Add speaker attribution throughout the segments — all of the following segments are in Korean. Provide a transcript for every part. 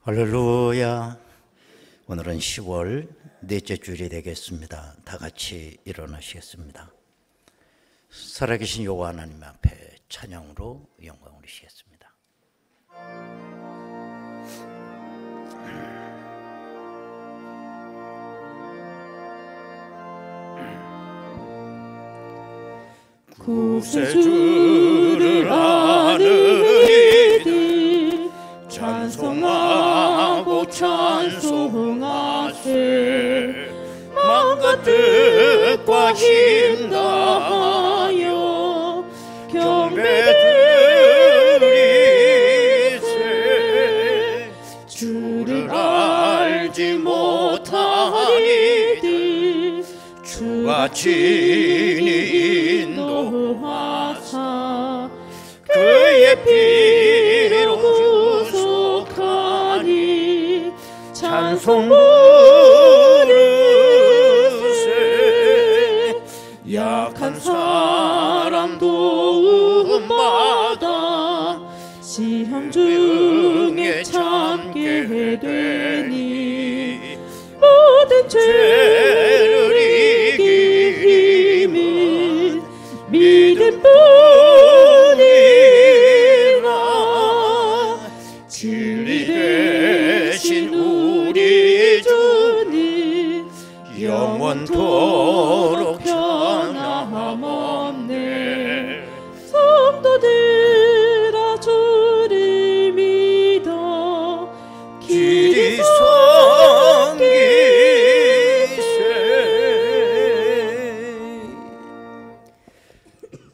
Speaker 1: 할렐루야. 오늘은 10월 넷째 주일이 되겠습니다. 다 같이 일어나시겠습니다. 살아계신 여호와 하나님 앞에 찬양으로 영광 올리시겠습니다.
Speaker 2: 구세주를 아는 이들 찬송하고 찬송하세. 마음과 뜻과 힘 다하여 경배드리세. 주를 알지 못한 이들 주가 친히 인도하사 그의 피로 구속하니 찬송 부르세. 약한 사람 도움받아 시험 중에 참게 되니 모든 죄를 이길 힘은 믿음뿐이라. 진리 되신 우리 주님 영원토록 변함없네. 성도들아 주를 믿어 길이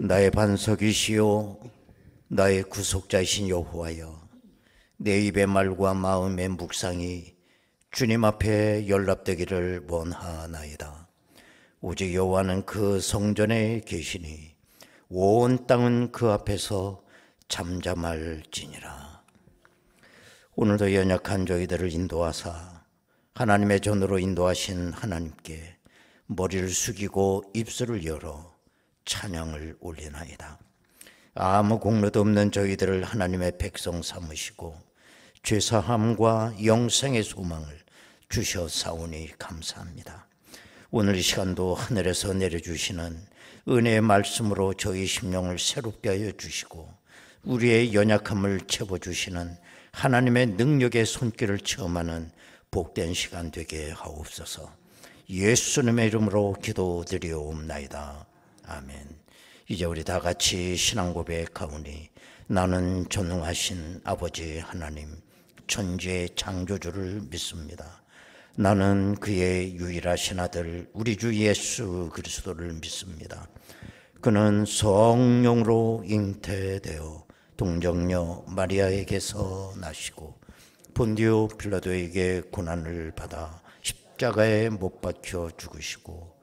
Speaker 1: 나의 반석이시요 나의 구속자이신 여호와여, 내 입의 말과 마음의 묵상이 주님 앞에 연락되기를 원하나이다. 오직 여호와는 그 성전에 계시니 온 땅은 그 앞에서 잠잠할지니라. 오늘도 연약한 저희들을 인도하사 하나님의 전으로 인도하신 하나님께 머리를 숙이고 입술을 열어 찬양을 올리나이다. 아무 공로도 없는 저희들을 하나님의 백성 삼으시고 죄사함과 영생의 소망을 주셔사오니 감사합니다. 오늘 이 시간도 하늘에서 내려주시는 은혜의 말씀으로 저희 심령을 새롭게 하여 주시고 우리의 연약함을 채워주시는 하나님의 능력의 손길을 체험하는 복된 시간 되게 하옵소서. 예수님의 이름으로 기도드리옵나이다. 아멘. 이제 우리 다 같이 신앙 고백하오니 나는 전능하신 아버지 하나님 천지의 창조주를 믿습니다. 나는 그의 유일하신 아들 우리 주 예수 그리스도를 믿습니다. 그는 성령으로 잉태되어 동정녀 마리아에게서 나시고 본디오 빌라도에게 고난을 받아 십자가에 못 박혀 죽으시고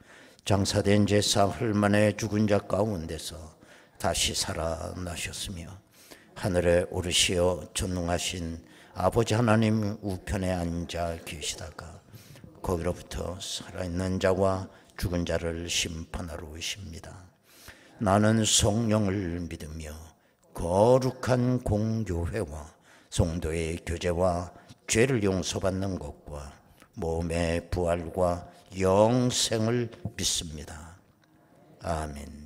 Speaker 1: 장사된 지 사흘 만에 죽은 자 가운데서 다시 살아나셨으며 하늘에 오르시어 전능하신 아버지 하나님 우편에 앉아 계시다가 거기로부터 살아있는 자와 죽은 자를 심판하러 오십니다. 나는 성령을 믿으며 거룩한 공교회와 성도의 교제와 죄를 용서받는 것과 몸의 부활과 영생을 믿습니다. 아멘.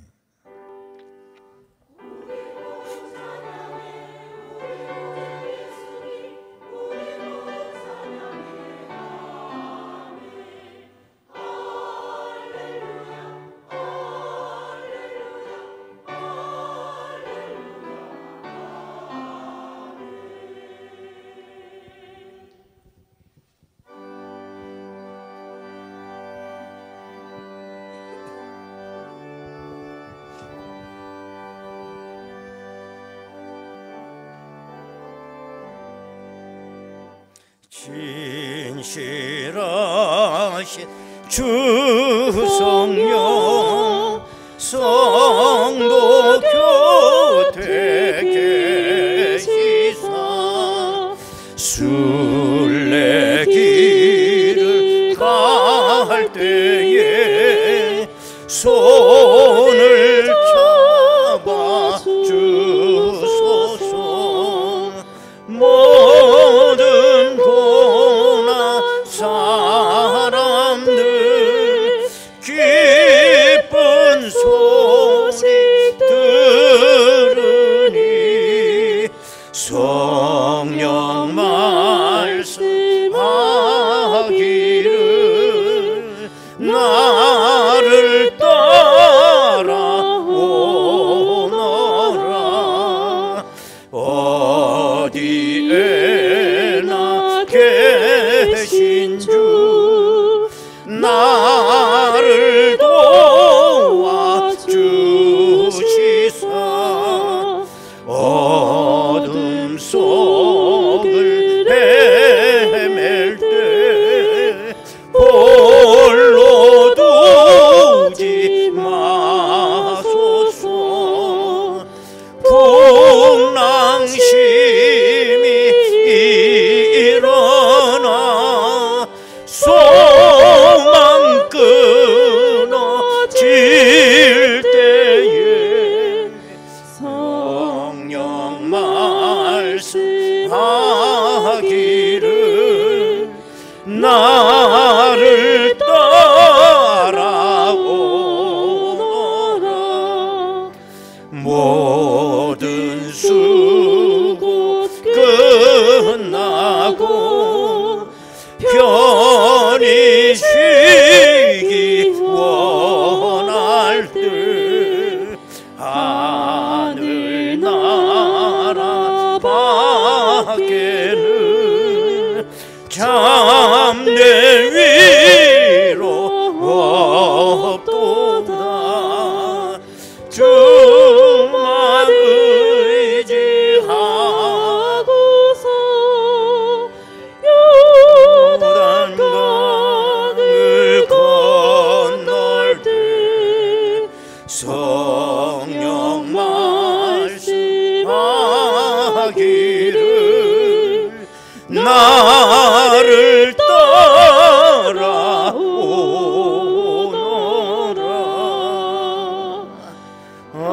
Speaker 1: 진실하신 주 성령 성도 곁에 계시사 순례길을 갈 때에 손을 잡아 주소서. 모든 양심이 일어나 소망 끊어질 때에 성령 말씀하기를 나를 따라오너라. 모든 수고 끝나고 편히 쉬기 원할 때 하늘나라 밖에는 참된 위로 없도다. 주만 의지하고서 요단강을 건널 때 성령 말씀하기를 나를 따라오너라. 아멘.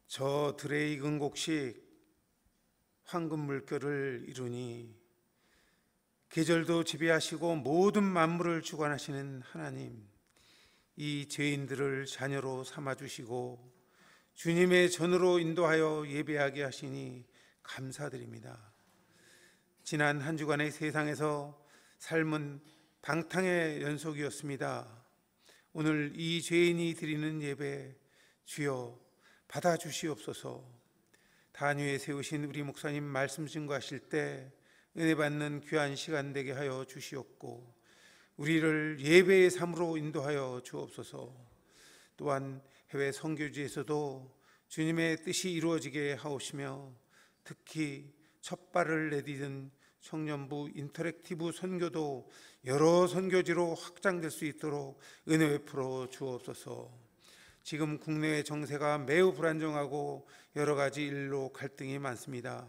Speaker 3: 저 들의 익은 곡식 황금 물결을 이루니 계절도 지배하시고 모든 만물을 주관하시는 하나님, 이 죄인들을 자녀로 삼아주시고 주님의 전으로 인도하여 예배하게 하시니 감사드립니다. 지난 한 주간의 세상에서 삶은 방탕의 연속이었습니다. 오늘 이 죄인이 드리는 예배 주여 받아주시옵소서. 단위에 세우신 우리 목사님 말씀 증거하실 때 은혜 받는 귀한 시간 되게 하여 주시옵고 우리를 예배의 삶으로 인도하여 주옵소서. 또한 해외 선교지에서도 주님의 뜻이 이루어지게 하옵시며 특히 첫 발을 내디딘 청년부 인터랙티브 선교도 여러 선교지로 확장될 수 있도록 은혜 베풀어 주옵소서. 지금 국내의 정세가 매우 불안정하고 여러 가지 일로 갈등이 많습니다.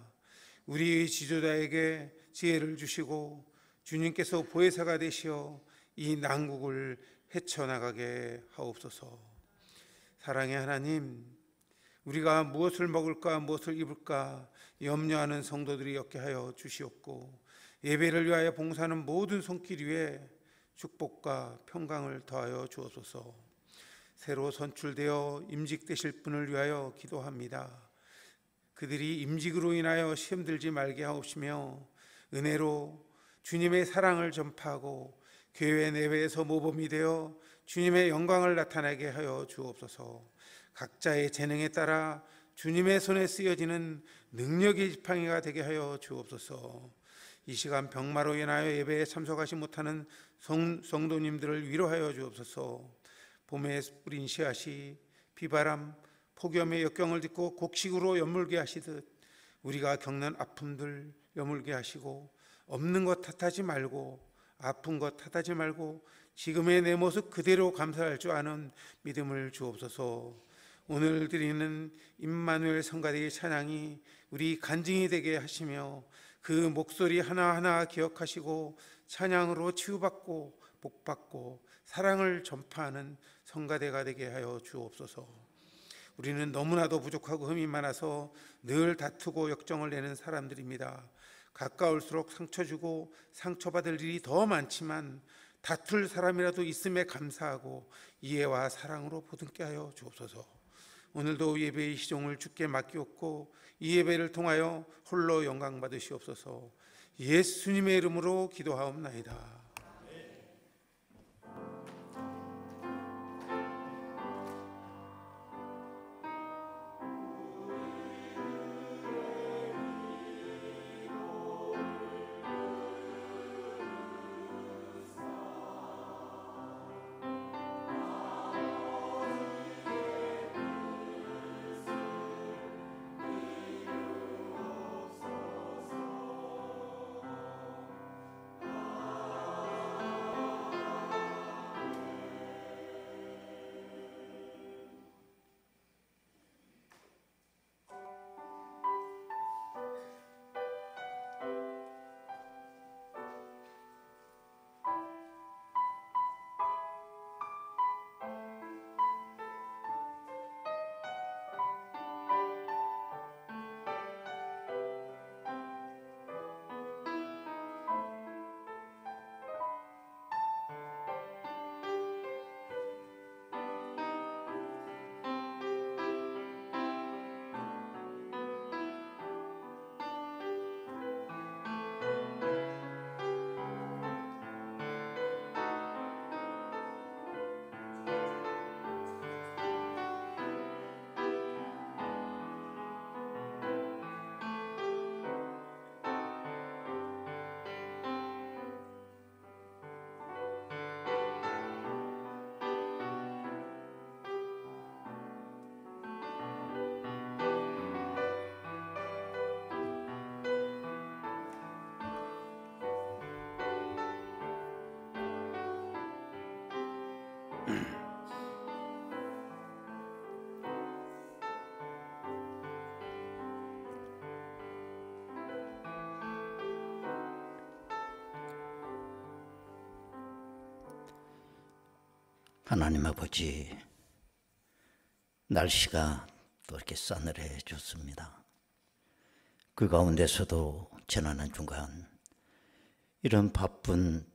Speaker 3: 우리의 지도자에게 지혜를 주시고 주님께서 보혜사가 되시어 이 난국을 헤쳐나가게 하옵소서. 사랑의 하나님, 우리가 무엇을 먹을까 무엇을 입을까 염려하는 성도들이 없게 하여 주시옵고 예배를 위하여 봉사하는 모든 손길 위에 축복과 평강을 더하여 주옵소서. 새로 선출되어 임직되실 분을 위하여 기도합니다. 그들이 임직으로 인하여 시험 들지 말게 하옵시며 은혜로 주님의 사랑을 전파하고 교회 내외에서 모범이 되어 주님의 영광을 나타내게 하여 주옵소서. 각자의 재능에 따라 주님의 손에 쓰여지는 능력의 지팡이가 되게 하여 주옵소서. 이 시간 병마로 인하여 예배에 참석하지 못하는 성도님들을 위로하여 주옵소서. 봄에 뿌린 씨앗이 비바람, 폭염의 역경을 딛고 곡식으로 여물게 하시듯 우리가 겪는 아픔들 여물게 하시고 없는 것 탓하지 말고 아픈 것 탓하지 말고 지금의 내 모습 그대로 감사할 줄 아는 믿음을 주옵소서. 오늘 드리는 임마누엘 성가대의 찬양이 우리 간증이 되게 하시며 그 목소리 하나하나 기억하시고 찬양으로 치유받고 복받고 사랑을 전파하는 성가대가 되게 하여 주옵소서. 우리는 너무나도 부족하고 흠이 많아서 늘 다투고 역정을 내는 사람들입니다. 가까울수록 상처 주고 상처받을 일이 더 많지만 다툴 사람이라도 있음에 감사하고 이해와 사랑으로 보듬게 하여 주옵소서. 오늘도 예배의 시종을 주께 맡기옵고 이 예배를 통하여 홀로 영광 받으시옵소서. 예수님의 이름으로 기도하옵나이다.
Speaker 4: 하나님 아버지, 날씨가 또 이렇게 싸늘해졌습니다. 그 가운데서도 지나는 중간 이런 바쁜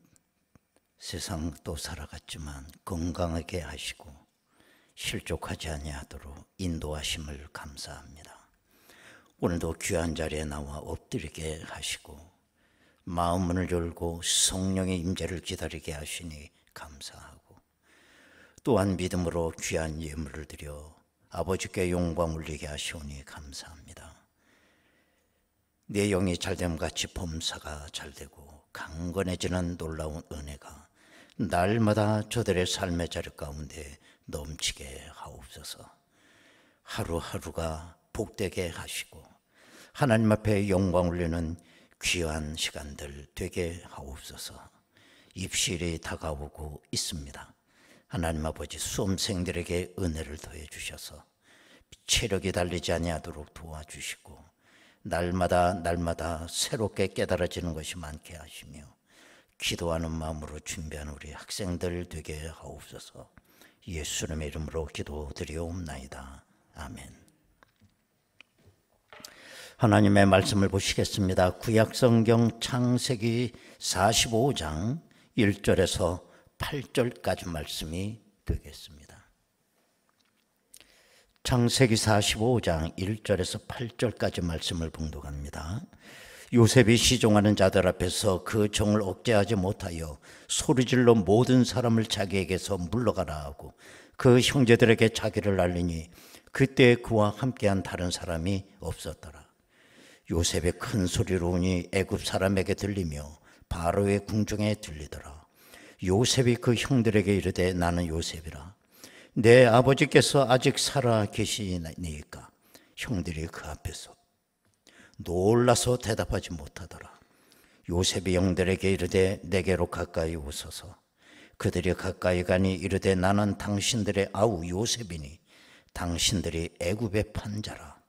Speaker 4: 세상 또 살아갔지만 건강하게 하시고 실족하지 아니하도록 인도하심을 감사합니다. 오늘도 귀한 자리에 나와 엎드리게 하시고 마음문을 열고 성령의 임재를 기다리게 하시니 감사하고, 또한 믿음으로 귀한 예물을 드려 아버지께 영광 올리게 하시오니 감사합니다. 내 영이 잘됨같이 범사가 잘되고 강건해지는 놀라운 은혜가 날마다 저들의 삶의 자리 가운데 넘치게 하옵소서. 하루하루가 복되게 하시고 하나님 앞에 영광 올리는 귀한 시간들 되게 하옵소서. 입실이 다가오고 있습니다. 하나님 아버지, 수험생들에게 은혜를 더해 주셔서 체력이 달리지 아니하도록 도와주시고 날마다 새롭게 깨달아지는 것이 많게 하시며 기도하는 마음으로 준비한 우리 학생들 되게 하옵소서. 예수님의 이름으로 기도드리옵나이다. 아멘. 하나님의 말씀을 보시겠습니다. 구약성경 창세기 45장 1절에서 8절까지 말씀이 되겠습니다. 창세기 45장 1절에서 8절까지 말씀을 봉독합니다. 요셉이 시종하는 자들 앞에서 그 정을 억제하지 못하여 소리질러 모든 사람을 자기에게서 물러가라 하고 그 형제들에게 자기를 알리니 그때 그와 함께한 다른 사람이 없었더라. 요셉의 큰 소리로 우니 애굽 사람에게 들리며 바로의 궁중에 들리더라. 요셉이 그 형들에게 이르되 나는 요셉이라. 내 아버지께서 아직 살아 계시니까. 형들이 그 앞에서 놀라서 대답하지 못하더라. 요셉이 형들에게 이르되 내게로 가까이 오소서. 그들이 가까이 가니 이르되 나는 당신들의 아우 요셉이니 당신들이 애굽에 판 자라.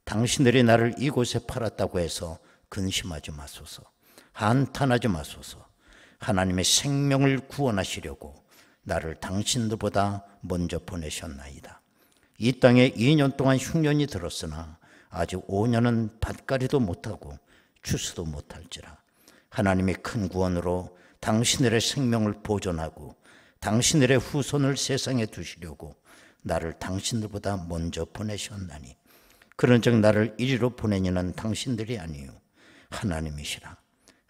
Speaker 4: 당신들이 나를 이곳에 팔았다고 해서 근심하지 마소서. 한탄하지 마소서. 하나님의 생명을 구원하시려고 나를 당신들보다 먼저 보내셨나이다. 이 땅에 2년 동안 흉년이 들었으나 아직 5년은 밭갈이도 못하고 추수도 못할지라. 하나님의 큰 구원으로 당신들의 생명을 보존하고 당신들의 후손을 세상에 두시려고 나를 당신들보다 먼저 보내셨나니 그런즉 나를 이리로 보내니는 당신들이 아니요 하나님이시라.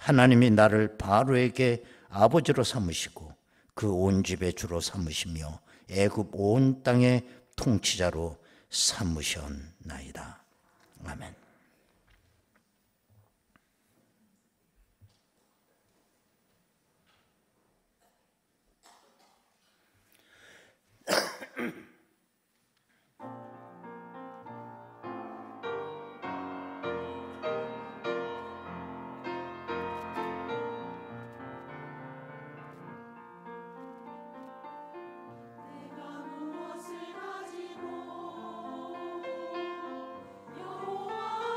Speaker 4: 하나님이 나를 바로에게 아버지로 삼으시고 그 온 집의 주로 삼으시며 애굽 온 땅의 통치자로 삼으셨나이다. 아멘.
Speaker 2: 내가 무엇을 가지고 여호와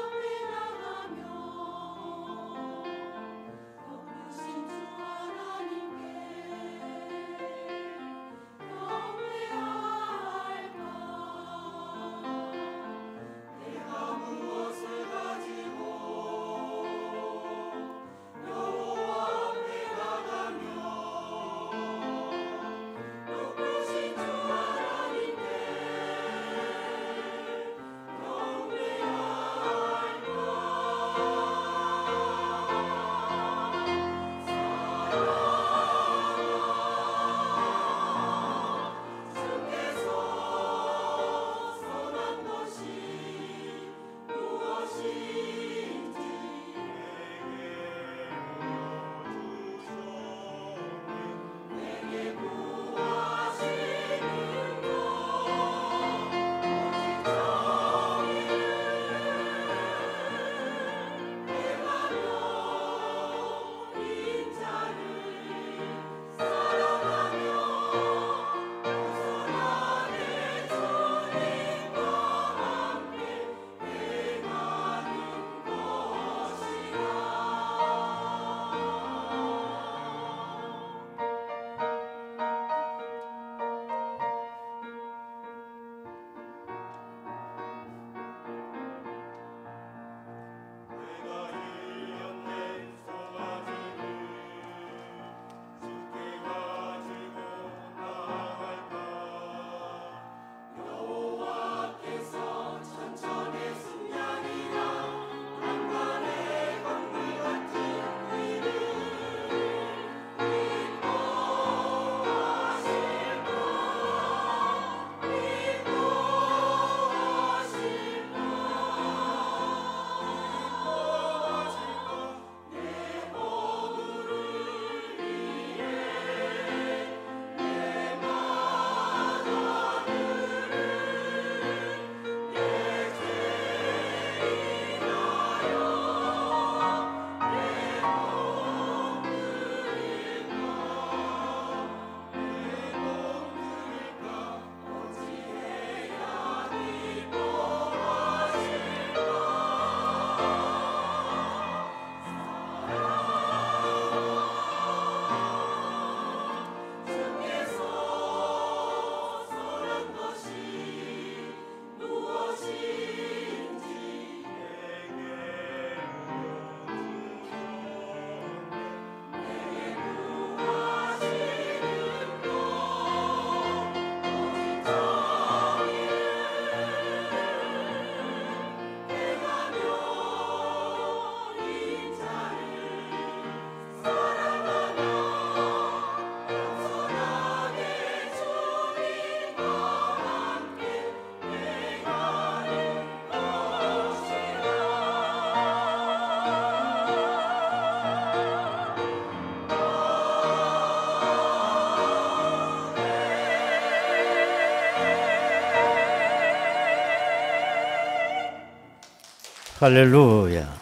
Speaker 4: 할렐루야.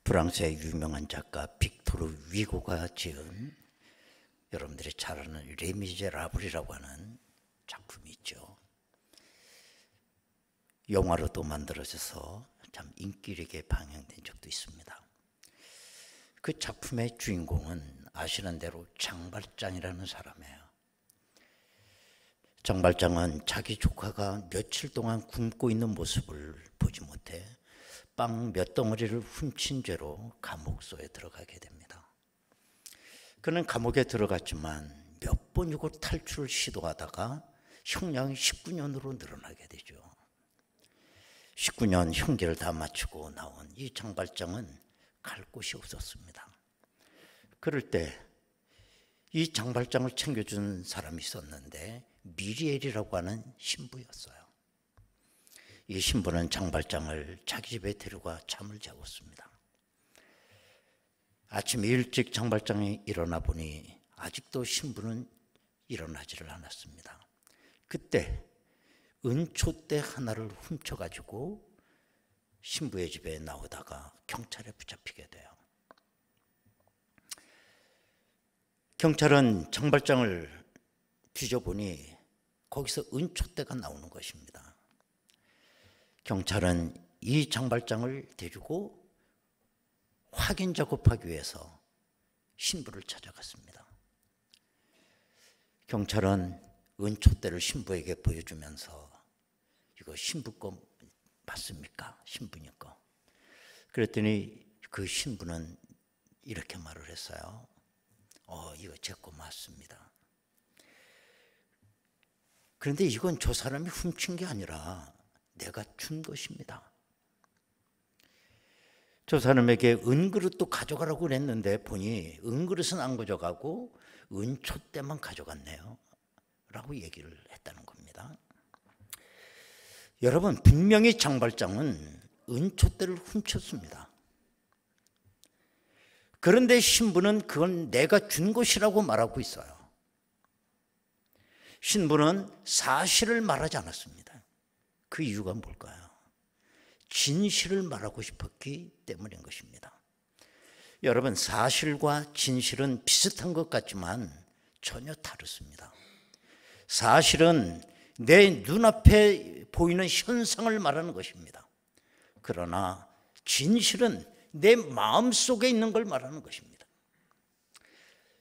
Speaker 4: 프랑스의 유명한 작가 빅토르 위고가 지은 여러분들이 잘 아는 레미제라블이라고 하는 작품이 있죠. 영화로도 만들어져서 참 인기 있게 방영된 적도 있습니다. 그 작품의 주인공은 아시는 대로 장발장이라는 사람이에요. 장발장은 자기 조카가 며칠 동안 굶고 있는 모습을 보지 못해 빵 몇 덩어리를 훔친 죄로 감옥소에 들어가게 됩니다. 그는 감옥에 들어갔지만 몇 번이고 탈출을 시도하다가 형량이 19년으로 늘어나게 되죠. 19년 형기를 다 마치고 나온 이 장발장은 갈 곳이 없었습니다. 그럴 때 이 장발장을 챙겨준 사람이 있었는데 미리엘이라고 하는 신부였어요. 이 신부는 장발장을 자기 집에 데려가 잠을 재웠습니다. 아침 일찍 장발장이 일어나 보니 아직도 신부는 일어나지를 않았습니다. 그때 은초대 하나를 훔쳐가지고 신부의 집에 나오다가 경찰에 붙잡히게 돼요. 경찰은 장발장을 뒤져보니 거기서 은초대가 나오는 것입니다. 경찰은 이 장발장을 데리고 확인 작업하기 위해서 신부를 찾아갔습니다. 경찰은 은초대를 신부에게 보여주면서 이거 신부 거 맞습니까? 신부님 거. 그랬더니 그 신부는 이렇게 말을 했어요. 이거 제 거 맞습니다. 그런데 이건 저 사람이 훔친 게 아니라 내가 준 것입니다. 저 사람에게 은그릇도 가져가라고 그랬는데 보니 은그릇은 안 가져가고 은초대만 가져갔네요 라고 얘기를 했다는 겁니다. 여러분, 분명히 장발장은 은초대를 훔쳤습니다. 그런데 신부는 그건 내가 준 것이라고 말하고 있어요. 신부는 사실을 말하지 않았습니다. 그 이유가 뭘까요? 진실을 말하고 싶었기 때문인 것입니다. 여러분, 사실과 진실은 비슷한 것 같지만 전혀 다릅니다. 사실은 내 눈앞에 보이는 현상을 말하는 것입니다. 그러나 진실은 내 마음속에 있는 걸 말하는 것입니다.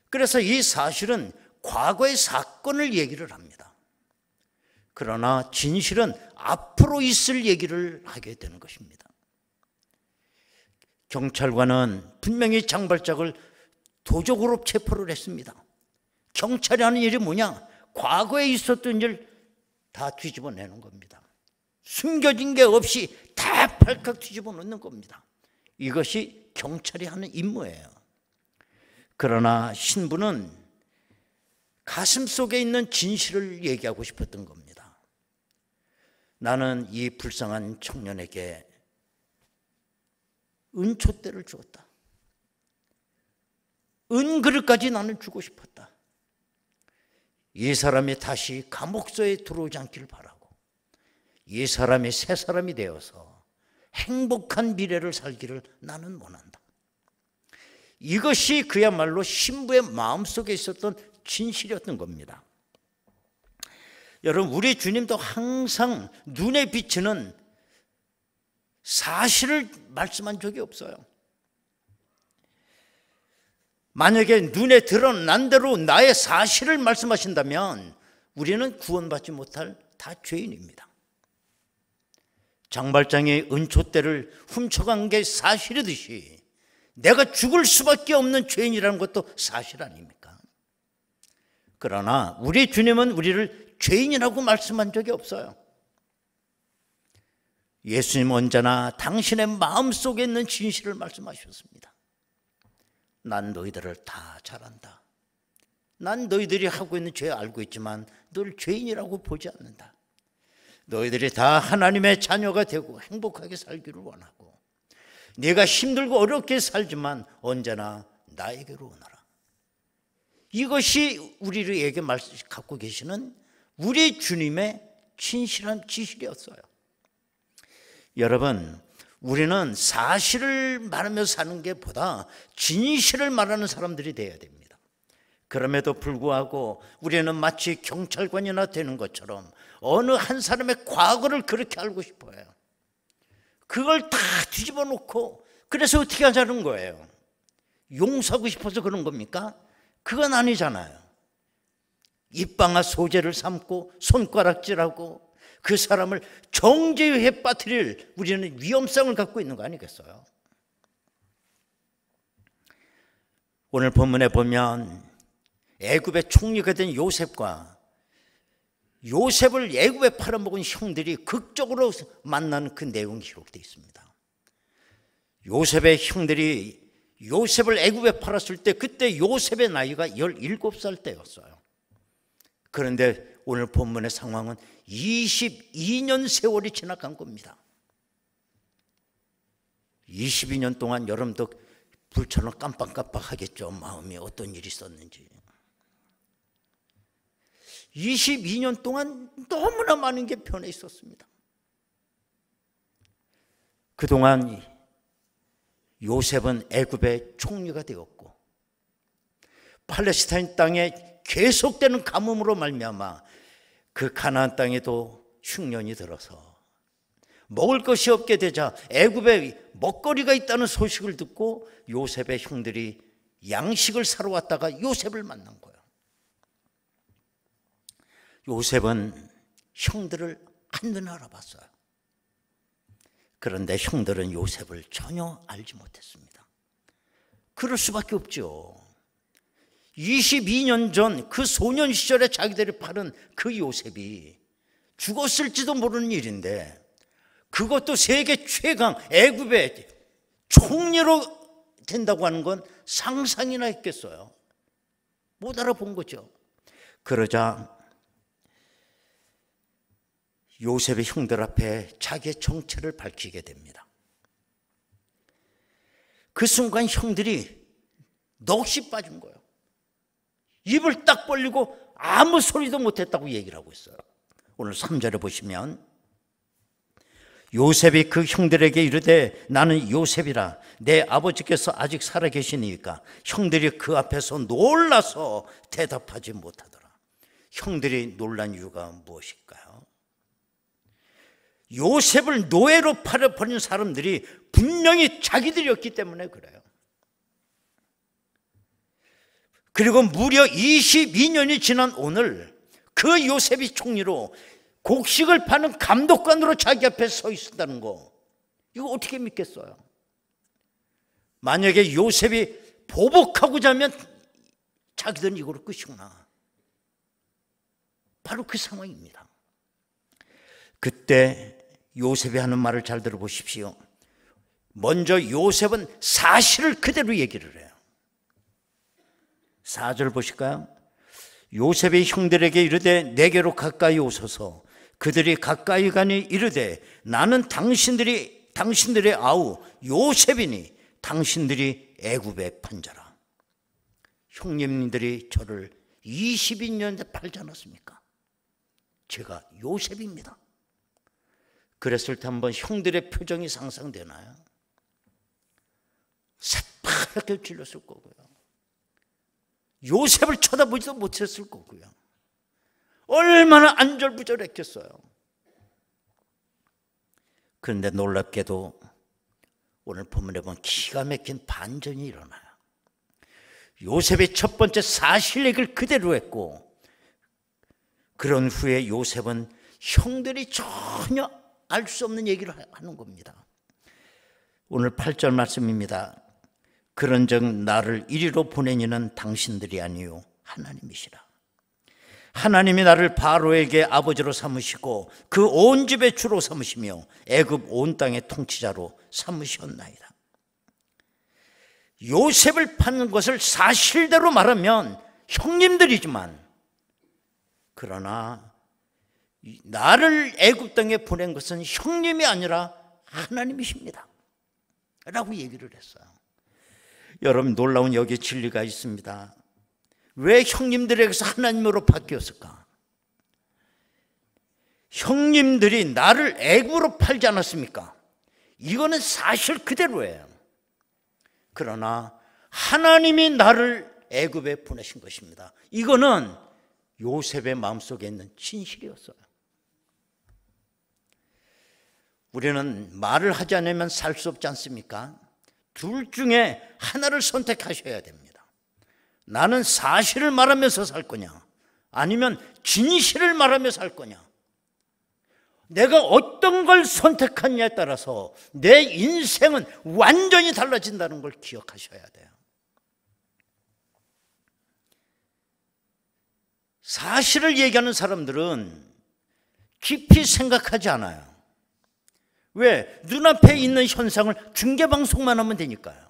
Speaker 4: 그래서 이 사실은 과거의 사건을 얘기를 합니다. 그러나 진실은 앞으로 있을 얘기를 하게 되는 것입니다. 경찰관은 분명히 장발장을 도적으로 체포를 했습니다. 경찰이 하는 일이 뭐냐? 과거에 있었던 일 다 뒤집어내는 겁니다. 숨겨진 게 없이 다 발칵 뒤집어 놓는 겁니다. 이것이 경찰이 하는 임무예요. 그러나 신부는 가슴 속에 있는 진실을 얘기하고 싶었던 겁니다. 나는 이 불쌍한 청년에게 은초대를 주었다. 은그릇까지 나는 주고 싶었다. 이 사람이 다시 감옥소에 들어오지 않기를 바라고 이 사람이 새 사람이 되어서 행복한 미래를 살기를 나는 원한다. 이것이 그야말로 신부의 마음속에 있었던 진실이었던 겁니다. 여러분, 우리 주님도 항상 눈에 비치는 사실을 말씀한 적이 없어요. 만약에 눈에 드러난 대로 나의 사실을 말씀하신다면 우리는 구원받지 못할 다 죄인입니다. 장발장이 은초대를 훔쳐간 게 사실이듯이 내가 죽을 수밖에 없는 죄인이라는 것도 사실 아닙니까? 그러나 우리 주님은 우리를 죄인이라고 말씀한 적이 없어요. 예수님 언제나 당신의 마음속에 있는 진실을 말씀하셨습니다. 난 너희들을 다 잘 안다. 난 너희들이 하고 있는 죄 알고 있지만 널 죄인이라고 보지 않는다. 너희들이 다 하나님의 자녀가 되고 행복하게 살기를 원하고 네가 힘들고 어렵게 살지만 언제나 나에게로 오너라. 이것이 우리에게 갖고 계시는 우리 주님의 진실한 지실이었어요. 여러분, 우리는 사실을 말하며 사는 게 보다 진실을 말하는 사람들이 되어야 됩니다. 그럼에도 불구하고 우리는 마치 경찰관이나 되는 것처럼 어느 한 사람의 과거를 그렇게 알고 싶어요. 그걸 다 뒤집어 놓고 그래서 어떻게 하자는 거예요? 용서하고 싶어서 그런 겁니까? 그건 아니잖아요. 입방아 소재를 삼고 손가락질하고 그 사람을 정죄에 빠뜨릴 우리는 위험성을 갖고 있는 거 아니겠어요? 오늘 본문에 보면 애굽의 총리가 된 요셉과 요셉을 애굽에 팔아먹은 형들이 극적으로 만난 그 내용이 기록되어 있습니다. 요셉의 형들이 요셉을 애굽에 팔았을 때 그때 요셉의 나이가 17살 때였어요. 그런데 오늘 본문의 상황은 22년 세월이 지나간 겁니다. 22년 동안 여러분도 불처럼 깜빡깜빡하겠죠. 마음이 어떤 일이 있었는지. 22년 동안 너무나 많은 게 변해 있었습니다. 그동안 요셉은 애굽의 총리가 되었고 팔레스타인 땅에 계속되는 가뭄으로 말미암아 그 가나안 땅에도 흉년이 들어서 먹을 것이 없게 되자 애굽에 먹거리가 있다는 소식을 듣고 요셉의 형들이 양식을 사러 왔다가 요셉을 만난 거예요. 요셉은 형들을 한눈에 알아봤어요. 그런데 형들은 요셉을 전혀 알지 못했습니다. 그럴 수밖에 없죠. 22년 전 그 소년 시절에 자기들이 팔은 그 요셉이 죽었을지도 모르는 일인데 그것도 세계 최강 애굽의 총리로 된다고 하는 건 상상이나 했겠어요. 못 알아본 거죠. 그러자 요셉의 형들 앞에 자기의 정체를 밝히게 됩니다. 그 순간 형들이 넋이 빠진 거예요. 입을 딱 벌리고 아무 소리도 못했다고 얘기를 하고 있어요. 오늘 3절에 보시면 요셉이 그 형들에게 이르되 나는 요셉이라 내 아버지께서 아직 살아계시니까 형들이 그 앞에서 놀라서 대답하지 못하더라. 형들이 놀란 이유가 무엇일까요? 요셉을 노예로 팔아버린 사람들이 분명히 자기들이었기 때문에 그래요. 그리고 무려 22년이 지난 오늘 그 요셉이 총리로 곡식을 파는 감독관으로 자기 앞에 서 있었다는 거, 이거 어떻게 믿겠어요? 만약에 요셉이 보복하고자 하면 자기들은 이거로 끝이구나. 바로 그 상황입니다. 그때 요셉이 하는 말을 잘 들어보십시오. 먼저 요셉은 사실을 그대로 얘기를 해요. 4절 보실까요? 요셉이 형들에게 이르되 내게로 가까이 오소서. 그들이 가까이 가니 이르되 나는 당신들의 아우 요셉이니 당신들이 애굽에 판자라. 형님들이 저를 22년째 팔지 않았습니까? 제가 요셉입니다. 그랬을 때 한번 형들의 표정이 상상되나요? 새파랗게 질렸을 거고요. 요셉을 쳐다보지도 못했을 거고요. 얼마나 안절부절했겠어요. 그런데 놀랍게도 오늘 본문에 보면 기가 막힌 반전이 일어나요. 요셉의 첫 번째 사실 얘기를 그대로 했고, 그런 후에 요셉은 형들이 전혀 알 수 없는 얘기를 하는 겁니다. 오늘 8절 말씀입니다. 그런즉 나를 이리로 보내니는 당신들이 아니요 하나님이시라. 하나님이 나를 바로에게 아버지로 삼으시고 그 온 집의 주로 삼으시며 애굽 온 땅의 통치자로 삼으셨나이다. 요셉을 파는 것을 사실대로 말하면 형님들이지만, 그러나 나를 애굽 땅에 보낸 것은 형님이 아니라 하나님이십니다 라고 얘기를 했어요. 여러분, 놀라운 여기에 진리가 있습니다. 왜 형님들에게서 하나님으로 바뀌었을까? 형님들이 나를 애굽으로 팔지 않았습니까? 이거는 사실 그대로예요. 그러나 하나님이 나를 애굽에 보내신 것입니다. 이거는 요셉의 마음속에 있는 진실이었어요. 우리는 말을 하지 않으면 살 수 없지 않습니까? 둘 중에 하나를 선택하셔야 됩니다. 나는 사실을 말하면서 살 거냐, 아니면 진실을 말하며 살 거냐. 내가 어떤 걸 선택하느냐에 따라서 내 인생은 완전히 달라진다는 걸 기억하셔야 돼요. 사실을 얘기하는 사람들은 깊이 생각하지 않아요. 왜? 눈앞에 있는 현상을 중계방송만 하면 되니까요.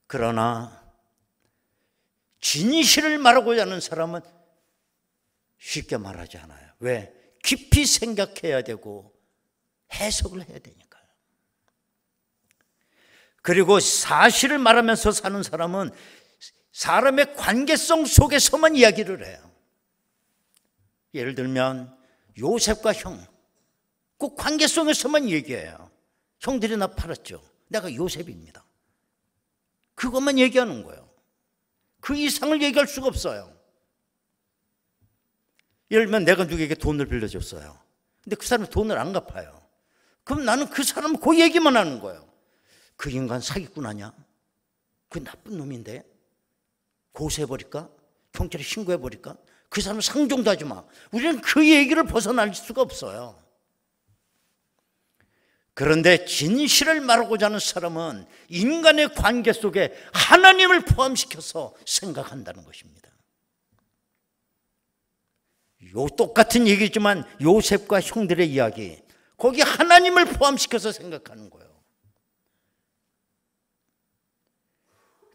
Speaker 4: 그러나 진실을 말하고자 하는 사람은 쉽게 말하지 않아요. 왜? 깊이 생각해야 되고 해석을 해야 되니까요. 그리고 사실을 말하면서 사는 사람은 사람의 관계성 속에서만 이야기를 해요. 예를 들면 요셉과 형, 그 관계성에서만 얘기해요. 형들이 나 팔았죠. 내가 요셉입니다. 그것만 얘기하는 거예요. 그 이상을 얘기할 수가 없어요. 예를 들면 내가 누구에게 돈을 빌려줬어요. 근데 그 사람이 돈을 안 갚아요. 그럼 나는 그 사람 그 얘기만 하는 거예요. 그 인간 사기꾼 아니야? 그 나쁜 놈인데? 고소해버릴까? 경찰에 신고해버릴까? 그 사람 상종도 하지 마. 우리는 그 얘기를 벗어날 수가 없어요. 그런데 진실을 말하고자 하는 사람은 인간의 관계 속에 하나님을 포함시켜서 생각한다는 것입니다. 똑같은 얘기지만 요셉과 형들의 이야기, 거기 하나님을 포함시켜서 생각하는 거예요.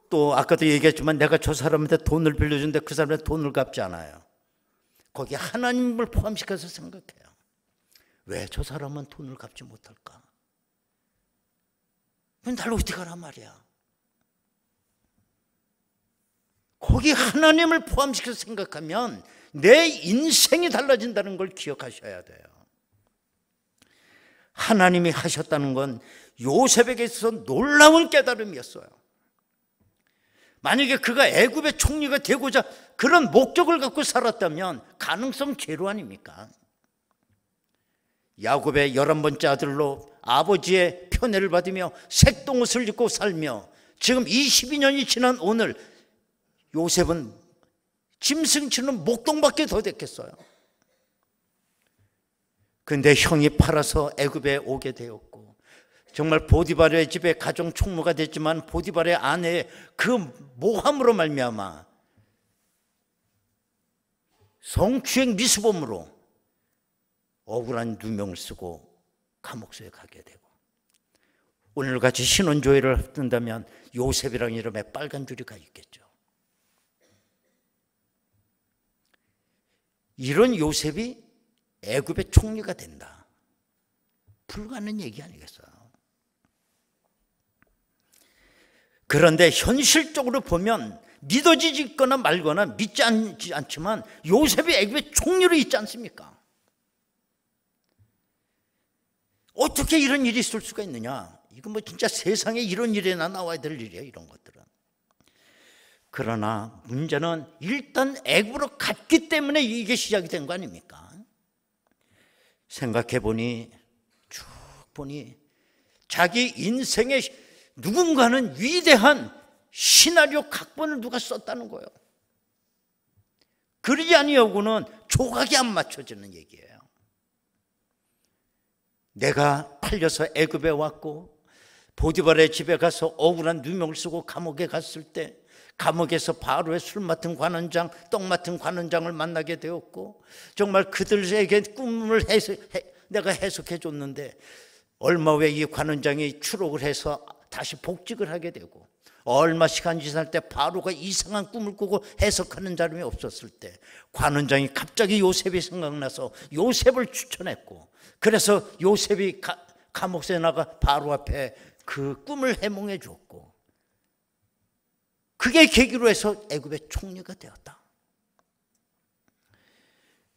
Speaker 4: 또 아까도 얘기했지만 내가 저 사람한테 돈을 빌려주는데 그 사람한테 돈을 갚지 않아요. 거기 하나님을 포함시켜서 생각해요. 왜 저 사람은 돈을 갚지 못할까? 날 어떻게 하란 말이야. 거기 하나님을 포함시켜서 생각하면 내 인생이 달라진다는 걸 기억하셔야 돼요. 하나님이 하셨다는 건 요셉에게 있어서 놀라운 깨달음이었어요. 만약에 그가 애굽의 총리가 되고자 그런 목적을 갖고 살았다면 가능성 제로 아닙니까? 야곱의 11번째 아들로 아버지의 편애를 받으며 색동옷을 입고 살며 지금 22년이 지난 오늘 요셉은 짐승치는 목동밖에 더 됐겠어요. 근데 형이 팔아서 애굽에 오게 되었고 정말 보디발의 집에 가정 총무가 됐지만 보디발의 아내의 그 모함으로 말미암아 성추행 미수범으로 억울한 누명을 쓰고 감옥소에 가게 되고 오늘같이 신원조회를 합든다면 요셉이라는 이름에 빨간 줄이 가 있겠죠. 이런 요셉이 애굽의 총리가 된다. 불가능한 얘기 아니겠어요? 그런데 현실적으로 보면 믿어지거나 말거나 믿지 않지만 요셉이 애굽의 총리로 있지 않습니까? 어떻게 이런 일이 있을 수가 있느냐? 이건 뭐 진짜 세상에 이런 일이나 나와야 될 일이에요, 이런 것들은. 그러나 문제는 일단 애굽으로 갔기 때문에 이게 시작이 된 거 아닙니까? 생각해 보니 쭉 보니 자기 인생에 누군가는 위대한 시나리오 각본을 누가 썼다는 거예요. 그러지 아니하고는 조각이 안 맞춰지는 얘기예요. 내가 팔려서 애굽에 왔고 보디발의 집에 가서 억울한 누명을 쓰고 감옥에 갔을 때 감옥에서 바로의 술 맡은 관원장, 떡 맡은 관원장을 만나게 되었고 정말 그들에게 꿈을 내가 해석해 줬는데 얼마 후에 이 관원장이 추록을 해서 다시 복직을 하게 되고 얼마 시간 지날 때 바로가 이상한 꿈을 꾸고 해석하는 사람이 없었을 때 관원장이 갑자기 요셉이 생각나서 요셉을 추천했고 그래서 요셉이 감옥에 나가 바로 앞에 그 꿈을 해몽해 줬고 그게 계기로 해서 애굽의 총리가 되었다.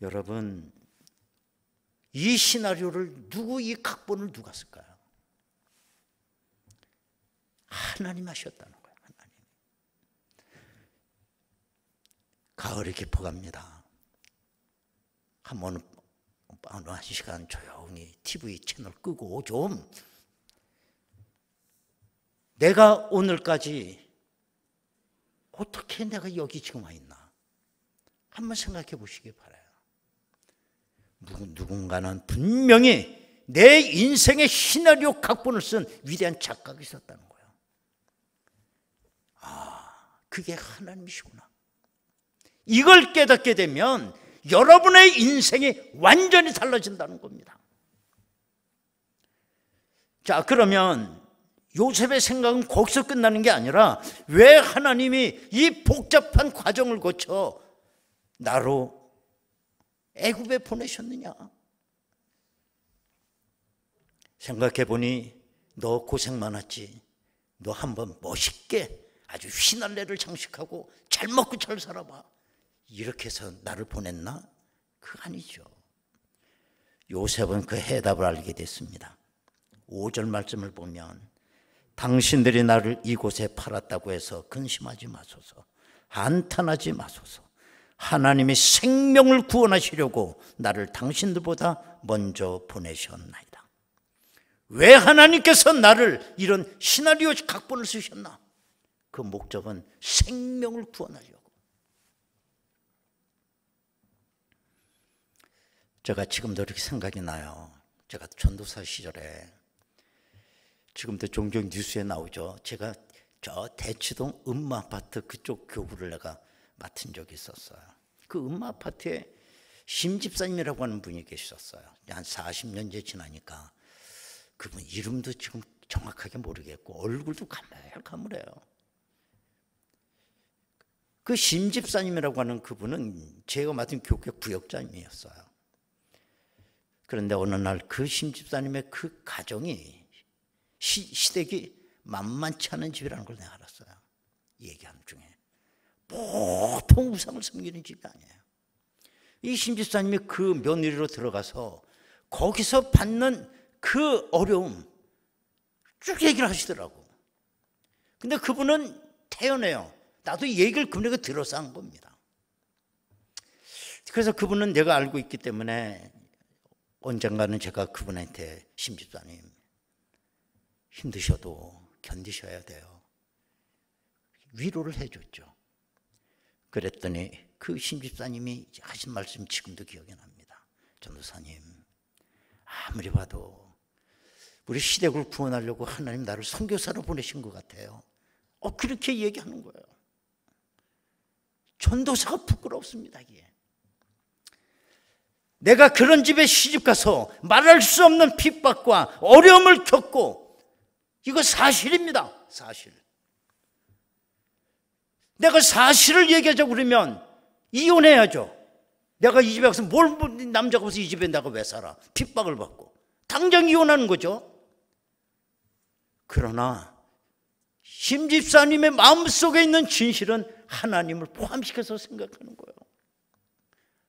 Speaker 4: 여러분, 이 시나리오를 이 각본을 누가 쓸까요? 하나님 하셨다는 거예요. 하나님. 가을이 깊어갑니다. 어느 한 시간 조용히 TV 채널 끄고 좀 내가 오늘까지 어떻게 내가 여기 지금 와 있나 한번 생각해 보시기 바라요. 누군가는 분명히 내 인생의 시나리오 각본을 쓴 위대한 작가가 있었다는 거예요. 아, 그게 하나님이시구나. 이걸 깨닫게 되면 여러분의 인생이 완전히 달라진다는 겁니다. 자, 그러면 요셉의 생각은 거기서 끝나는 게 아니라 왜 하나님이 이 복잡한 과정을 거쳐 나로 애굽에 보내셨느냐? 생각해 보니 너 고생 많았지. 너 한번 멋있게 아주 휘날레를 장식하고 잘 먹고 잘 살아봐. 이렇게 해서 나를 보냈나? 그거 아니죠. 요셉은 그 해답을 알게 됐습니다. 5절 말씀을 보면 당신들이 나를 이곳에 팔았다고 해서 근심하지 마소서. 한탄하지 마소서. 하나님이 생명을 구원하시려고 나를 당신들보다 먼저 보내셨나이다. 왜 하나님께서 나를 이런 시나리오 각본을 쓰셨나? 그 목적은 생명을 구원하려고. 제가 지금도 이렇게 생각이 나요. 제가 전도사 시절에 지금도 종종 뉴스에 나오죠. 제가 저 대치동 음마아파트 그쪽 교구를 내가 맡은 적이 있었어요. 그 음마아파트에 심집사님이라고 하는 분이 계셨어요. 한 40년째 지나니까 그분 이름도 지금 정확하게 모르겠고 얼굴도 가물가물해요. 그 심집사님이라고 하는 그분은 제가 맡은 교회 구역장이었어요. 그런데 어느 날 그 심집사님의 그 가정이 시댁이 만만치 않은 집이라는 걸 내가 알았어요. 얘기하는 중에. 보통 우상을 섬기는 집이 아니에요. 이 심집사님이 그 며느리로 들어가서 거기서 받는 그 어려움 쭉 얘기를 하시더라고. 근데 그분은 태연해요. 나도 이 얘기를 그분에게 들어서 한 겁니다. 그래서 그분은 내가 알고 있기 때문에 언젠가는 제가 그분한테 심집사님 힘드셔도 견디셔야 돼요. 위로를 해줬죠. 그랬더니 그 심집사님이 하신 말씀이 지금도 기억이 납니다. 전도사님, 아무리 봐도 우리 시댁을 구원하려고 하나님 나를 선교사로 보내신 것 같아요. 그렇게 얘기하는 거예요. 전도사가 부끄럽습니다. 이게. 내가 그런 집에 시집가서 말할 수 없는 핍박과 어려움을 겪고 이거 사실입니다. 사실. 내가 사실을 얘기하자고 그러면 이혼해야죠. 내가 이 집에 가서 남자가 와서 이 집에 내가 왜 살아? 핍박을 받고. 당장 이혼하는 거죠. 그러나 심집사님의 마음속에 있는 진실은 하나님을 포함시켜서 생각하는 거예요.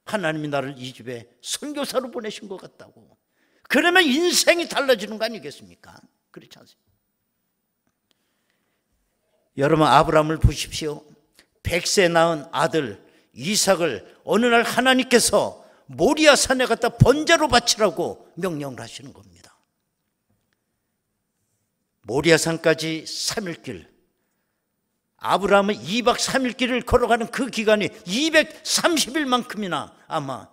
Speaker 4: 하나님이 나를 이 집에 선교사로 보내신 것 같다고. 그러면 인생이 달라지는 거 아니겠습니까? 그렇지 않습니까? 여러분, 아브라함을 보십시오. 100세 낳은 아들 이삭을 어느 날 하나님께서 모리아 산에 갖다 번제로 바치라고 명령을 하시는 겁니다. 모리아 산까지 3일 길, 아브라함은 2박 3일 길을 걸어가는 그 기간이 230일만큼이나 아마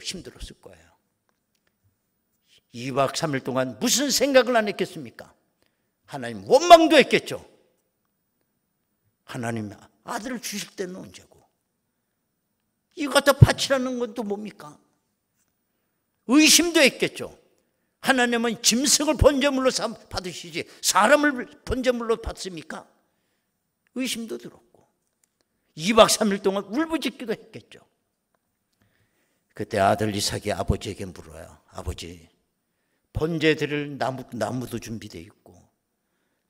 Speaker 4: 힘들었을 거예요. 2박 3일 동안 무슨 생각을 안 했겠습니까? 하나님 원망도 했겠죠. 하나님 아들을 주실 때는 언제고? 이거 갖다 바치라는 건 또 뭡니까? 의심도 했겠죠. 하나님은 짐승을 번제물로 받으시지 사람을 번제물로 받습니까? 의심도 들었고 2박 3일 동안 울부짖기도 했겠죠. 그때 아들 이삭이 아버지에게 물어요. 아버지, 번제 드릴 나무도 준비되어 있고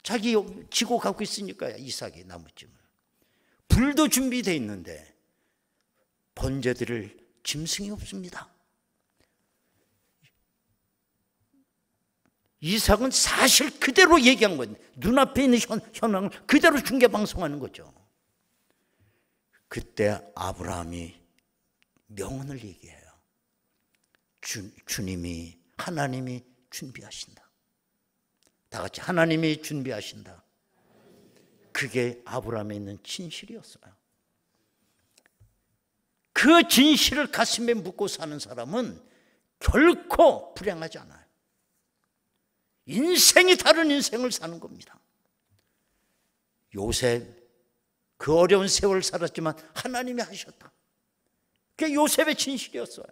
Speaker 4: 자기 지고 갖고 있으니까 이삭이 나무찜을 불도 준비되어 있는데 번제 드릴 짐승이 없습니다. 이삭은 사실 그대로 얘기한 거예요. 눈앞에 있는 현황을 그대로 중계방송하는 거죠. 그때 아브라함이 명언을 얘기해요. 주님이, 하나님이 준비하신다. 다 같이 하나님이 준비하신다. 그게 아브라함에 있는 진실이었어요. 그 진실을 가슴에 묻고 사는 사람은 결코 불행하지 않아요. 인생이 다른 인생을 사는 겁니다. 요셉, 그 어려운 세월 살았지만 하나님이 하셨다. 그게 요셉의 진실이었어요.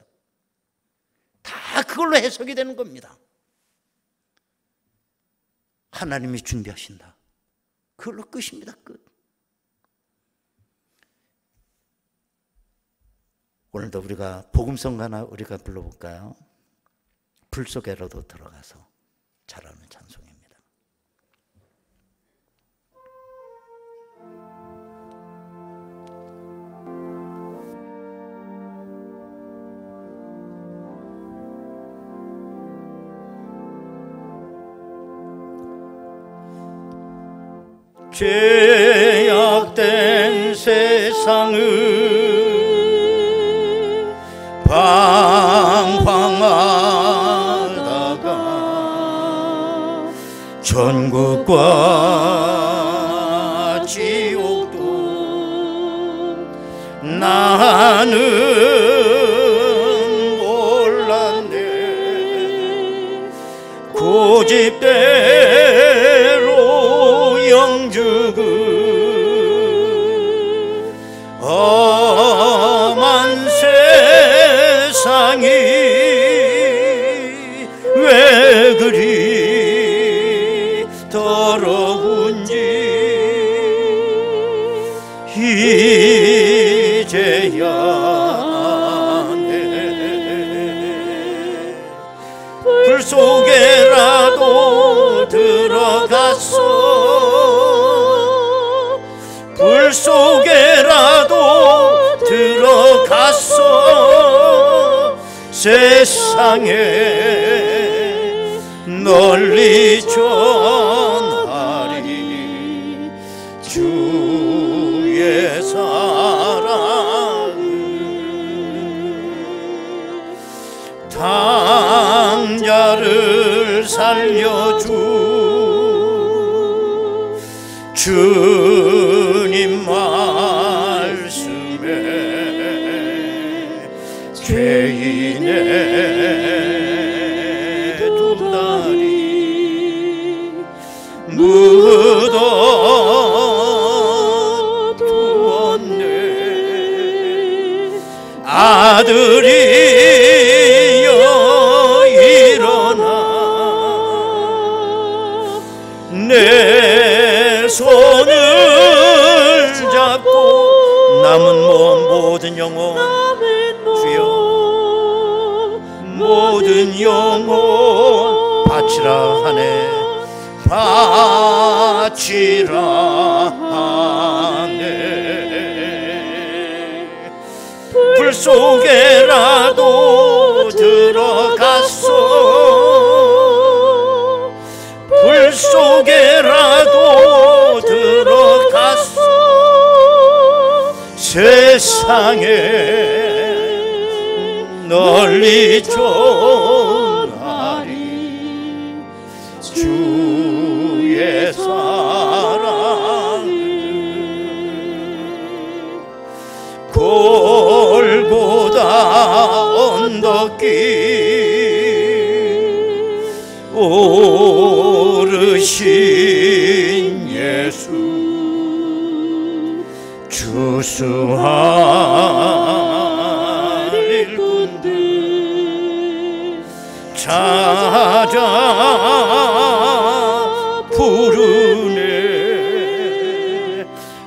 Speaker 4: 다 그걸로 해석이 되는 겁니다. 하나님이 준비하신다. 그걸로 끝입니다. 끝. 오늘도 우리가 복음성 하나 우리가 불러볼까요? 불 속에라도 들어가서 잘하는 찬송입니다.
Speaker 1: 죄악된 세상을 방황하다가 천국과 지옥도 나는 몰랐네. 고집대로 영죽을 험한 세상이 왜 그리 더러운지 이제야 아네. 불 속에라도 들어갔어. 불 속에라도 들어갔어. 세상에 널리 전하리 주의 사랑을. 당자를 살려주 주님 말씀에 죄인의 두 다리 묻어 두었네. 아들이여 일어나 내 손을 잡고 남은 모든 영혼 주여 모든 영혼 바치라 하네. 바치라 하네. 불 속에라도 들어갔어. 불 속에라도 들어갔어. 세상에 널리 전하리 주의 사랑을. 골고다 언덕길 오르신 예수 주수할 일꾼들 찾아 부르네.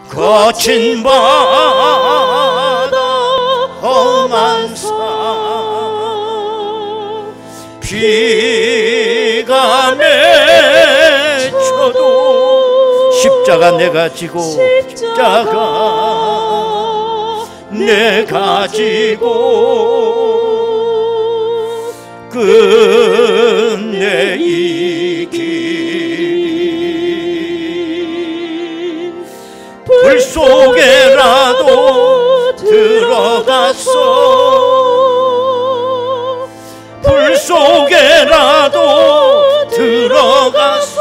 Speaker 1: 거친 바다 험한 산 비가 맺혀도 십자가 내가 지고 십자가 내가 지고 끝내 이 불 속에라도 들어갔어 불 속에라도 들어갔어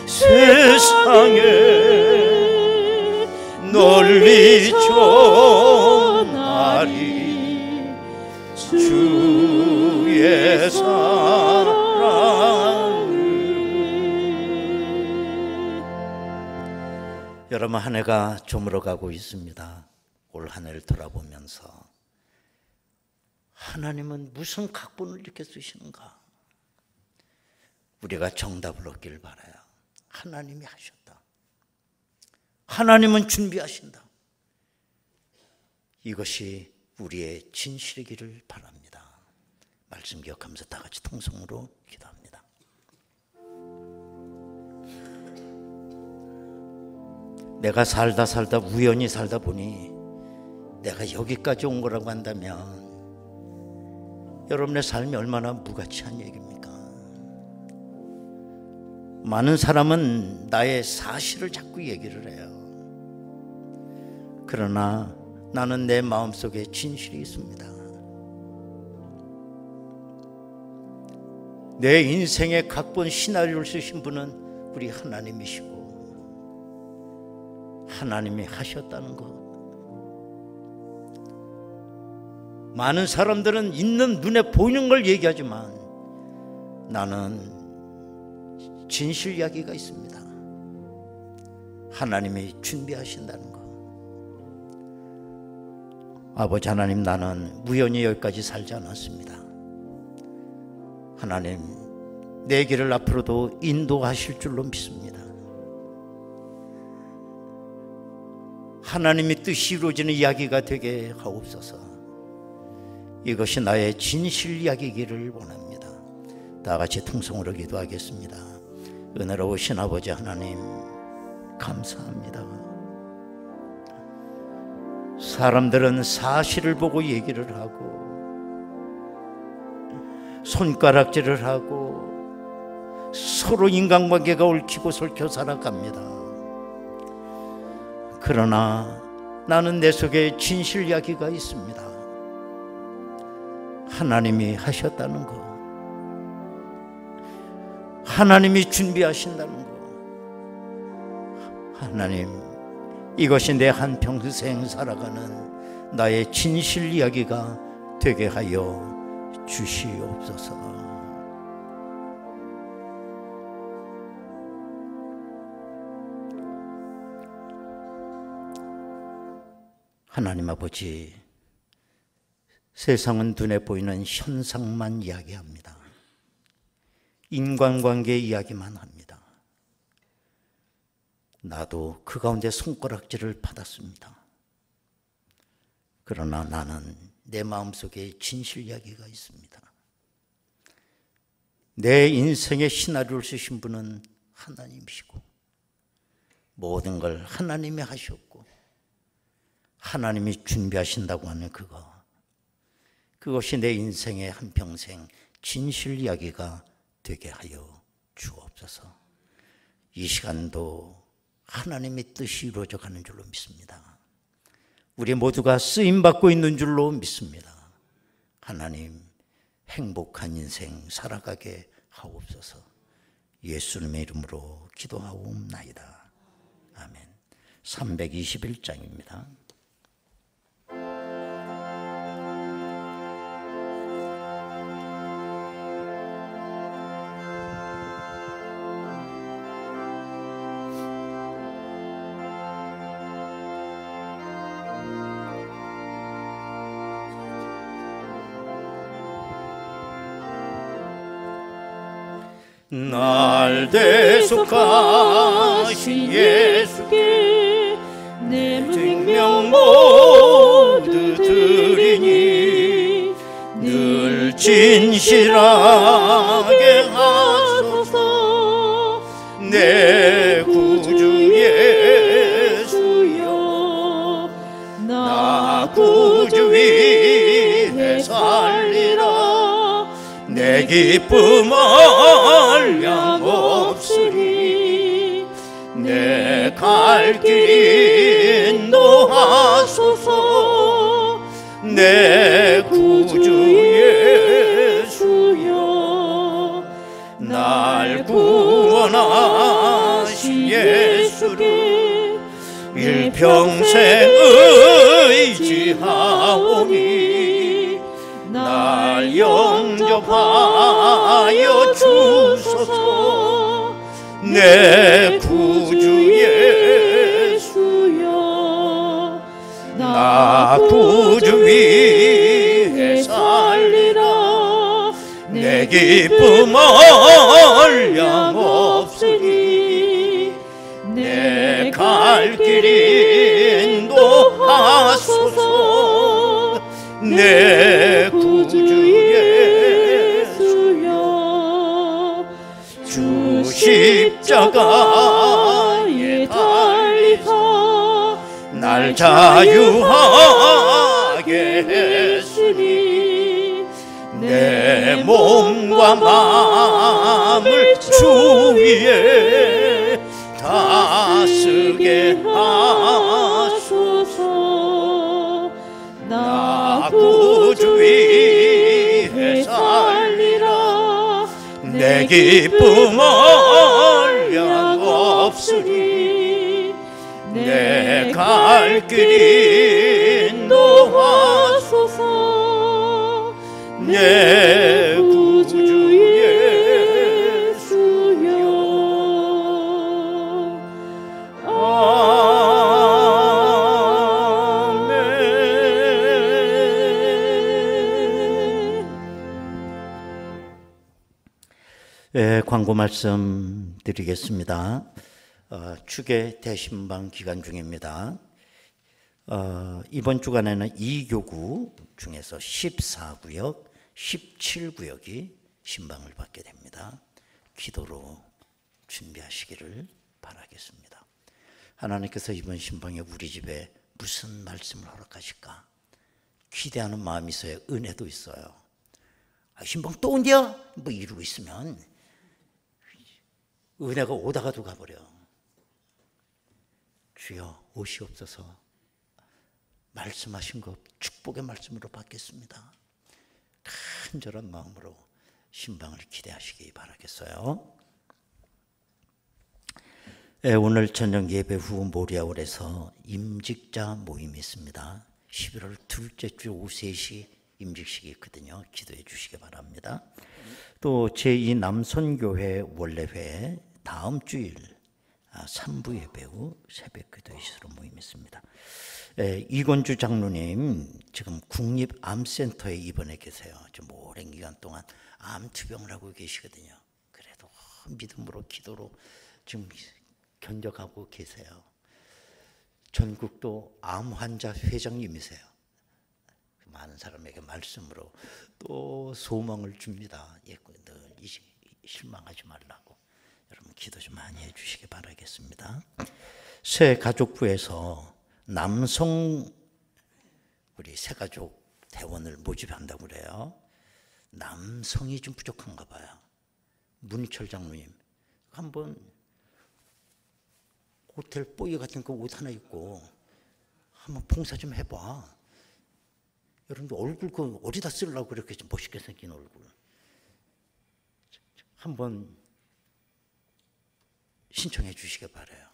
Speaker 1: 세상에 널리 전하리 주의 사랑을.
Speaker 4: 여러분, 한 해가 저물어가고 있습니다. 올 한 해를 돌아보면서 하나님은 무슨 각본을 이렇게 쓰시는가? 우리가 정답을 얻길 바라요. 하나님이 하셨다. 하나님은 준비하신다. 이것이 우리의 진실이기를 바랍니다. 말씀 기억하면서 다 같이 통성으로 기도합니다. 내가 살다 우연히 살다 보니 내가 여기까지 온 거라고 한다면 여러분의 삶이 얼마나 무가치한 얘기입니까? 많은 사람은 나의 사실을 자꾸 얘기를 해요. 그러나 나는 내 마음속에 진실이 있습니다. 내 인생의 각본 시나리오를 쓰신 분은 우리 하나님이시고 하나님이 하셨다는 것. 많은 사람들은 있는 눈에 보이는 걸 얘기하지만 나는 진실 이야기가 있습니다. 하나님이 준비하신다는 것. 아버지 하나님, 나는 우연히 여기까지 살지 않았습니다. 하나님, 내 길을 앞으로도 인도하실 줄로 믿습니다. 하나님의 뜻이 이루어지는 이야기가 되게 하옵소서. 이것이 나의 진실 이야기이기를 원합니다. 다 같이 통성으로 기도하겠습니다. 은혜로우신 아버지 하나님, 감사합니다. 사람들은 사실을 보고 얘기를 하고 손가락질을 하고 서로 인간관계가 얽히고 설켜 살아갑니다. 그러나 나는 내 속에 진실 이야기가 있습니다. 하나님이 하셨다는 것, 하나님이 준비하신다는 것. 하나님, 이것이 내 한평생 살아가는 나의 진실 이야기가 되게 하여 주시옵소서. 하나님 아버지, 세상은 눈에 보이는 현상만 이야기합니다. 인간관계 이야기만 합니다. 나도 그 가운데 손가락질을 받았습니다. 그러나 나는 내 마음속에 진실 이야기가 있습니다. 내 인생의 시나리오를 쓰신 분은 하나님이시고 모든 걸 하나님이 하셨고 하나님이 준비하신다고 하는 그것이 내 인생의 한평생 진실 이야기가 되게 하여 주옵소서. 이 시간도 하나님의 뜻이 이루어져 가는 줄로 믿습니다. 우리 모두가 쓰임받고 있는 줄로 믿습니다. 하나님, 행복한 인생 살아가게 하옵소서. 예수님의 이름으로 기도하옵나이다. 아멘. 321장입니다.
Speaker 1: 날 대속하신 예수께
Speaker 2: 내
Speaker 1: 생명 모두 드리니 늘 진실하게 하소서. 내 구주 예수여, 나 구주 위에 살리라. 내 기쁨 한량 없으리. 내 갈 길 인도하소서. 내 구주 예수여, 날 구원하신 예수를 일평생 의지하오니 날 영접하여 주소서. 내 구주 예수여, 나 구주 위에 살리라. 내 기쁨 얼량없으니 내 갈 길 인도하소서. 내 구주 예수여, 주 십자가에 달리사 날 자유하게 했으니 내 몸과 마음을 주 위에 다쓰게 하소서. 나 구주 위에 살리라. 내 기쁨 얼량없으니 내 갈 길 인도하소서. 내 구주 예수여.
Speaker 4: 예, 광고 말씀 드리겠습니다. 축의 대신방 기간 중입니다. 이번 주간에는 2교구 중에서 14구역, 17구역이 신방을 받게 됩니다. 기도로 준비하시기를 바라겠습니다. 하나님께서 이번 신방에 우리 집에 무슨 말씀을 허락하실까 기대하는 마음이 있어요. 은혜도 있어요. 신방 또 온대요? 뭐 이러고 있으면 은혜가 오다가도 가버려. 주여 오시옵소서. 말씀하신 것 축복의 말씀으로 받겠습니다. 간절한 마음으로 신방을 기대하시기 바라겠어요. 오늘 저녁 예배 후 모리아홀에서 임직자 모임이 있습니다. 11월 둘째 주 오후 3시 임직식이 있거든요. 기도해 주시기 바랍니다. 또 제2 남선교회 원래회 다음 주일 3부 예배 후 새벽 기도 이시로 모임이 있습니다. 이건주 장로님 지금 국립암센터에 입원해 계세요. 좀 오랜 기간 동안 암 투병을 하고 계시거든요. 그래도 믿음으로 기도로 지금 견뎌가고 계세요. 전국도 암 환자 회장님이세요. 많은 사람에게 말씀으로 또 소망을 줍니다. 늘 실망하지 말라고. 여러분 기도 좀 많이 해주시기 바라겠습니다. 새 가족부에서 남성 우리 새 가족 대원을 모집한다고 그래요. 남성이 좀 부족한가 봐요. 문희철 장로님 한번 호텔 뽀이 같은 거 옷 하나 입고 한번 봉사 좀 해봐. 여러분들 얼굴 그 어디다 쓰려고 그렇게 좀 멋있게 생긴 얼굴 한번 신청해 주시기 바라요.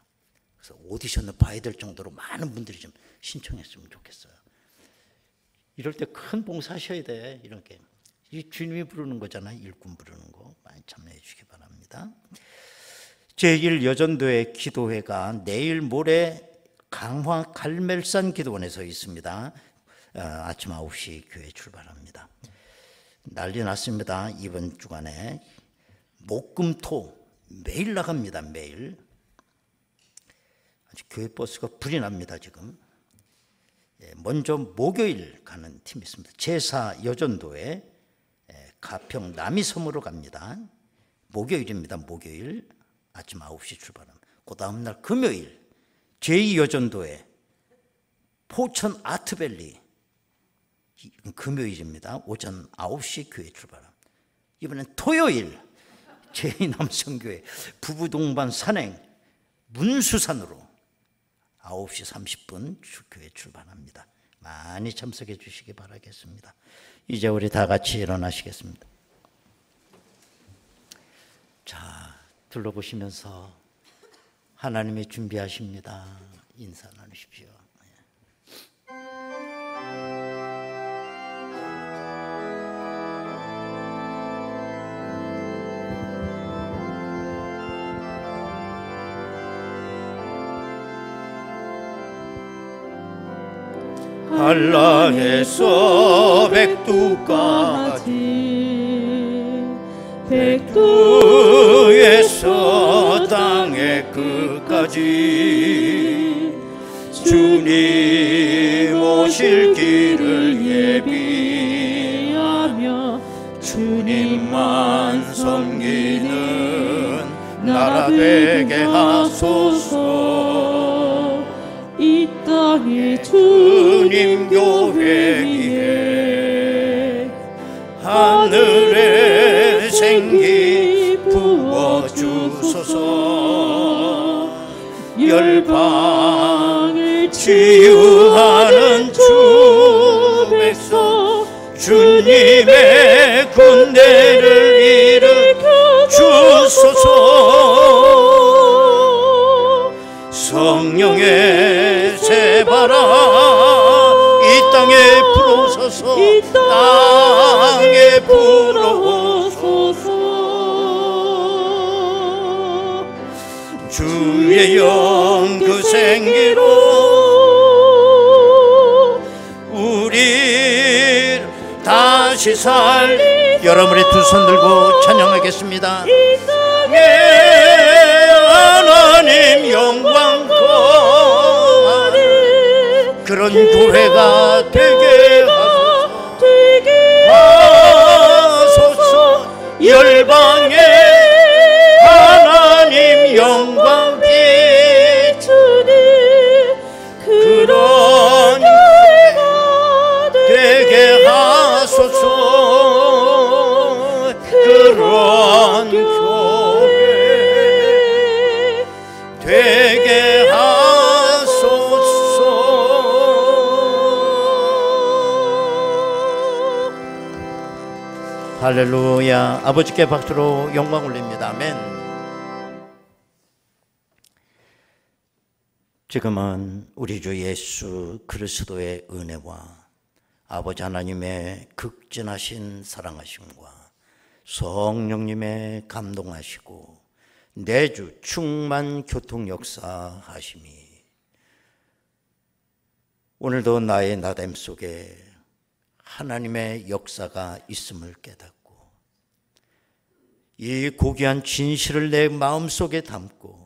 Speaker 4: 그래서 오디션을 봐야 될 정도로 많은 분들이 좀 신청했으면 좋겠어요. 이럴 때 큰 봉사하셔야 돼. 이런 게 이 주님이 부르는 거잖아. 일꾼 부르는 거 많이 참여해 주시기 바랍니다. 제1 여전도의 기도회가 내일 모레 강화 갈멜산 기도원에서 있습니다. 아침 9시 교회 출발합니다. 난리 났습니다. 이번 주간에 목금토 매일 나갑니다. 매일 아주 교회 버스가 불이 납니다. 지금 먼저 목요일 가는 팀이 있습니다. 제4 여전도에 가평 남이섬으로 갑니다. 목요일입니다. 목요일 아침 9시 출발합니다. 그 다음날 금요일 제2 여전도에 포천 아트밸리 금요일입니다. 오전 9시 교회 출발합니다. 이번엔 토요일 제2 남성교회 부부동반 산행 문수산으로 9시 30분 교회 출발합니다. 많이 참석해 주시기 바라겠습니다. 이제 우리 다 같이 일어나시겠습니다. 자, 둘러보시면서 하나님이 준비하십니다. 인사 나누십시오.
Speaker 1: 한라에서 백두까지 백두에서 땅의 끝까지 주님 오실 길을 예비하며 주님만 섬기는 나라 되게 하소서.
Speaker 2: 이 땅에
Speaker 1: 주님 교회 위에 하늘의 생기 부어주소서. 열방을 치유하는 주 백성 주님의 군대를 일으켜 주소서. 성령의 새바람 이 땅에 불어서서 땅에 불어서서 주의 영 그 생기로 우리 다시 살리.
Speaker 4: 여러분의 두 손 들고 찬양하겠습니다.
Speaker 1: 하나님 영광 거하는 그런 교회가 되게 하소서. 열방에 하나님 영광 비추는 그런 교회가 되게 하소서. 그런 교회 되게 하소서.
Speaker 4: 할렐루야. 아버지께 박수로 영광 올립니다. 아멘. 지금은 우리 주 예수 그리스도의 은혜와 아버지 하나님의 극진하신 사랑하심과 성령님의 감동하시고 내주 충만 교통 역사하심이 오늘도 나의 나됨 속에 하나님의 역사가 있음을 깨닫고 이 고귀한 진실을 내 마음속에 담고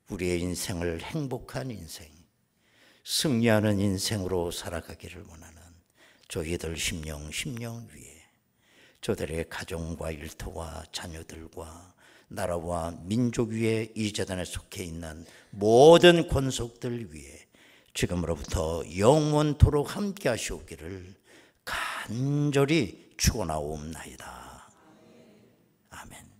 Speaker 4: 우리의 인생을 행복한 인생, 승리하는 인생으로 살아가기를 원하는 저희들 심령 위에 저들의 가정과 일터와 자녀들과 나라와 민족 위에 이 재단에 속해 있는 모든 권속들 위에 지금으로부터 영원토록 함께 하시옵기를 간절히 축원하옵나이다. 아멘.